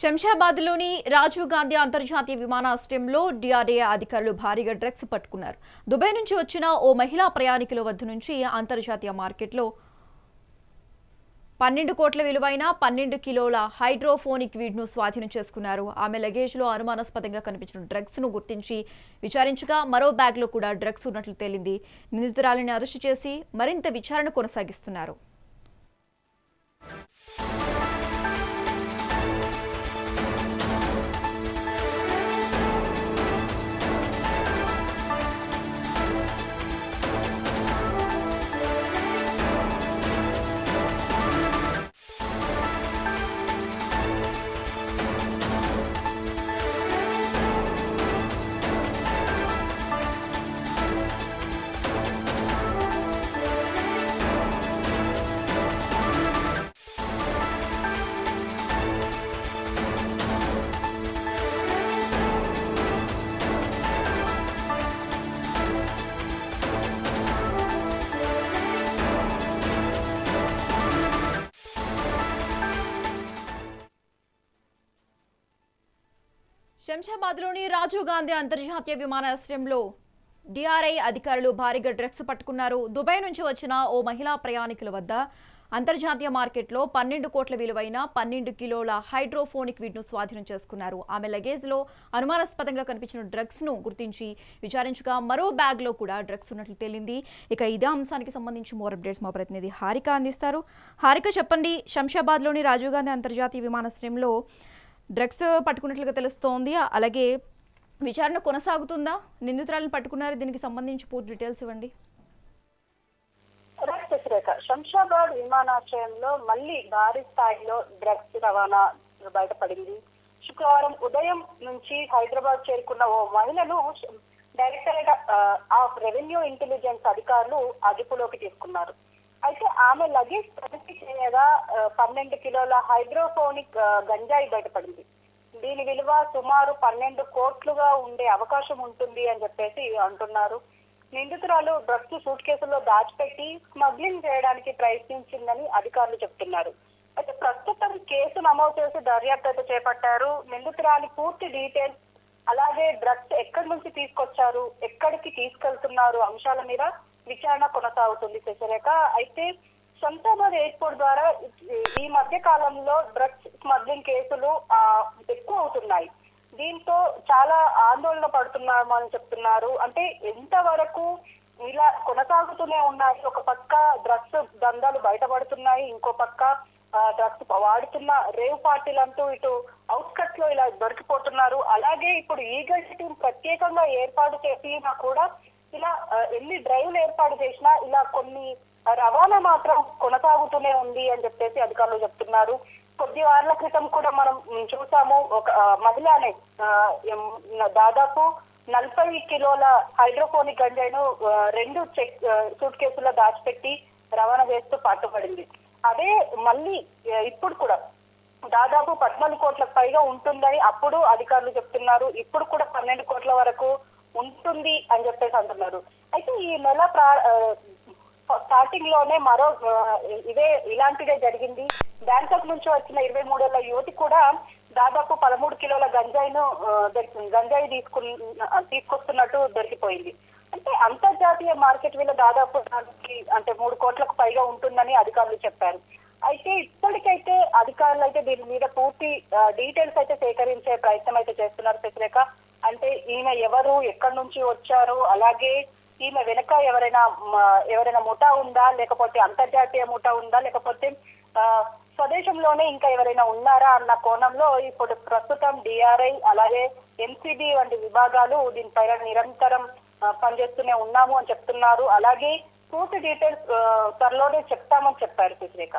శంషాబాద్లోని రాజీవ్ గాంధీ అంతర్జాతీయ విమానాశ్రయంలో డిఆర్ఏ అధికారులు భారీగా డ్రగ్స్ పట్టుకున్నారు. దుబాయ్ నుంచి వచ్చిన ఓ మహిళా ప్రయాణికుల వద్ద నుంచి అంతర్జాతీయ మార్కెట్లో 12 కోట్ల విలువైన 12 కిలోల హైడ్రోఫోనిక్ వీడ్ను స్వాధీనం చేసుకున్నారు. ఆమె లగేజ్లో అనుమానాస్పదంగా కనిపించిన డ్రగ్స్ ను గుర్తించి విచారించగా మరో బ్యాగ్లో కూడా డ్రగ్స్ ఉన్నట్లు తేలింది. నిందితురాలిని అరెస్టు చేసి మరింత విచారణ కొనసాగిస్తున్నారు. శంషాబాద్లోని రాజీవ్ గాంధీ అంతర్జాతీయ విమానాశ్రయంలో డిఆర్ఐ అధికారులు భారీగా డ్రగ్స్ పట్టుకున్నారు. దుబాయ్ నుంచి వచ్చిన ఓ మహిళా ప్రయాణికుల వద్ద అంతర్జాతీయ మార్కెట్లో 12 కోట్ల విలువైన 12 కిలోల హైడ్రోఫోనిక్ వీడ్ను స్వాధీనం చేసుకున్నారు. ఆమె లగేజ్లో అనుమానాస్పదంగా కనిపించిన డ్రగ్స్ ను గుర్తించి విచారించగా మరో బ్యాగ్లో కూడా డ్రగ్స్ ఉన్నట్లు తేలింది. ఇక ఇదే అంశానికి సంబంధించి మోర్ అప్డేట్స్ మా ప్రతినిధి హారిక అందిస్తారు. హారిక, చెప్పండి, శంషాబాద్లోని రాజీవ్ గాంధీ అంతర్జాతీయ విమానాశ్రయంలో డ్రగ్స్ పట్టుకున్నట్లుగా తెలుస్తోంది. అలాగే విచారణ కొనసాగుతుందా? నిందితురాలను పట్టుకున్నారు, దీనికి సంబంధించి పూర్తి డీటెయిల్స్ ఇవ్వండి. శంషాబాద్ విమానాశ్రయంలో మళ్ళీ భారీ స్థాయిలో డ్రగ్స్ రవాణా బయటపడింది. శుక్రవారం ఉదయం నుంచి హైదరాబాద్ చేరుకున్న ఓ మహిళను డైరెక్టరేట్ ఆఫ్ రెవెన్యూ ఇంటెలిజెన్స్ అధికారులు అదుపులోకి తీసుకున్నారు. అయితే ఆమె లగేజ్ తనిఖీ చేయగా 12 కిలోల హైడ్రోఫోనిక్ గంజాయి బయటపడింది. దీని విలువ సుమారు 12 కోట్లుగా ఉండే అవకాశం ఉంటుంది అని చెప్పేసి అంటున్నారు. నిందితురాలు డ్రగ్స్ సూట్ కేసుల్లో దాచిపెట్టి స్మగ్లింగ్ చేయడానికి ప్రయత్నించిందని అధికారులు చెప్తున్నారు. అయితే ప్రస్తుతం కేసు నమోదు చేసి దర్యాప్తు చేపట్టారు. నిందితురాలి పూర్తి డీటెయిల్స్, అలాగే డ్రగ్స్ ఎక్కడి నుంచి తీసుకొచ్చారు, ఎక్కడికి తీసుకెళ్తున్నారు అంశాల మీద విచారణ కొనసాగుతుంది శశిరేఖ. అయితే శంషాబాద్ ఎయిర్పోర్ట్ ద్వారా ఈ మధ్య కాలంలో డ్రగ్స్ స్మగ్లింగ్ కేసులు ఎక్కువ అవుతున్నాయి. దీంతో చాలా ఆందోళన పడుతున్నాము అని చెప్తున్నారు. అంటే ఎంతవరకు ఇలా కొనసాగుతూనే ఉన్నాయి. ఒక పక్క డ్రగ్స్ దందాలు బయటపడుతున్నాయి, ఇంకో పక్క డ్రగ్స్ వాడుతున్న రేవ్ పార్టీలంటూ ఇటు అవుట్స్కట్స్ లో ఇలా దొరికిపోతున్నారు. అలాగే ఇప్పుడు ఈగల్ టీం ప్రత్యేకంగా ఏర్పాటు చేసినా కూడా ఇలా ఎన్ని డ్రైవ్లు ఏర్పాటు చేసినా ఇలా కొన్ని రవాణా మాత్రం కొనసాగుతూనే ఉంది అని చెప్పేసి అధికారులు చెప్తున్నారు. కొద్ది వారాల క్రితం కూడా మనం చూసాము, ఒక మహిళనే దాదాపు 40 కిలోల హైడ్రోఫోనిక్ గంజాయిను 2 సూట్ కేసుల్లో దాచిపెట్టి రవాణా చేస్తూ పట్టుబడింది. అదే మళ్ళీ ఇప్పుడు కూడా దాదాపు 14 కోట్లకు పైగా ఉంటుందని అప్పుడు అధికారులు చెప్తున్నారు. ఇప్పుడు కూడా 12 కోట్ల వరకు ఉంటుంది అని చెప్పేసి అంటున్నారు. అయితే ఈ నెల స్టార్టింగ్ లోనే మరో ఇలాంటిదే జరిగింది. బ్యాంకాక్ నుంచి వచ్చిన 23 ఏళ్ల యువతి కూడా దాదాపు 13 కిలోల గంజాయి తీసుకొస్తున్నట్టు దొరికిపోయింది. అంటే అంతర్జాతీయ మార్కెట్ విలువ దాదాపు 3 కోట్లకు పైగా ఉంటుందని అధికారులు చెప్పారు. అయితే ఇప్పటికైతే అధికారులు అయితే దీని మీద పూర్తి డీటెయిల్స్ అయితే సేకరించే ప్రయత్నం అయితే చేస్తున్నారు శశిరేఖ. అంటే ఈమె ఎవరు, ఎక్కడి నుంచి వచ్చారు, అలాగే ఈమె వెనక ఎవరైనా ముఠా ఉందా, లేకపోతే అంతర్జాతీయ ముఠా ఉందా, లేకపోతే స్వదేశంలోనే ఇంకా ఎవరైనా ఉన్నారా అన్న కోణంలో ఇప్పుడు ప్రస్తుతం డిఆర్ఐ అలాగే ఎన్సిబి వంటి విభాగాలు దీనిపైన నిరంతరం పనిచేస్తూనే ఉన్నాము అని చెప్తున్నారు. అలాగే పూర్తి డీటెయిల్స్ త్వరలోనే చెప్తామని చెప్పారు శశిరేఖ.